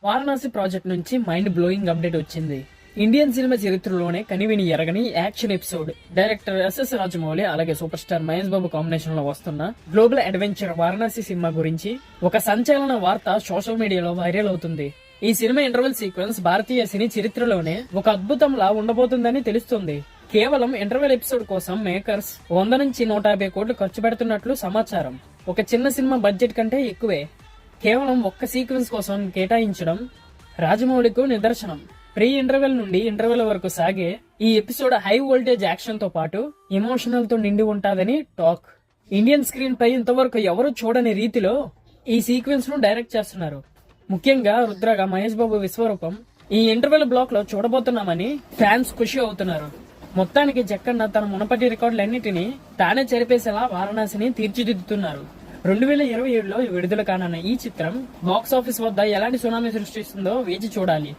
Varanasi project నుంచి mind blowing update వచ్చింది. Indian cinema చరిత్రలోనే కనివిని ఎరగని యాక్షన్ ఎపిసోడ్. డైరెక్టర్ ఎస్ఎస్ రాజమౌళి అలాగే super star Mahesh Babu combination లో వస్తున్న గ్లోబల్ అడ్వెంచర్ వారణాసి సినిమా గురించి ఒక సంచలన వార్త సోషల్ మీడియాలో వైరల్ అవుతుంది. ఈ సినిమా ఇంటర్వెల్ సీక్వెన్స్ భారతీయ సినీ చరిత్రలోనే ఒక అద్భుతంలా ఉండబోతుందని తెలుస్తుంది. కేవలం ఇంటర్వెల్ ఎపిసోడ్ కోసం మేకర్స్ 100 నుంచి 150 కోట్లు ఖర్చు పెడుతున్నట్లు సమాచారం. ఒక చిన్న సినిమా బడ్జెట్ కంటే ఎక్కువే కేవలం ఒక్క సీక్వెన్స్ కోసం కేటాయించడం రాజమౌళికు నిదర్శనం. ప్రీ ఇంటర్వెల్ నుండి ఇంటర్వెల్ వరకు సాగే ఈ ఎపిసోడ్ హై వోల్టేజ్ యాక్షన్ తో పాటు ఎమోషనల్ తో నిండి ఉంటాదని టాక్. ఇండియన్ స్క్రీన్ పై ఇంతవరకు ఎవరు చూడని రీతిలో ఈ సీక్వెన్స్ ను డైరెక్ట్ చేస్తున్నారు. ముఖ్యంగా రుద్రగా మహేష్ బాబు విశ్వరూపం ఈ ఇంటర్వెల్ బ్లాక్ లో చూడబోతున్నామని ఫ్యాన్స్ ఖుషి అవుతున్నారు. మొత్తానికి జక్కన్న తన మునపటి రికార్డులన్నిటినీ తానే చెరిపేసేలా వారణాసిని తీర్చిదిద్దుతున్నారు. 2027లో విడుదల కానున్న ఈ చిత్రం బాక్సాఫీస్ వద్ద ఎలాంటి సునామీ సృష్టిస్తుందో వేచి చూడాలి.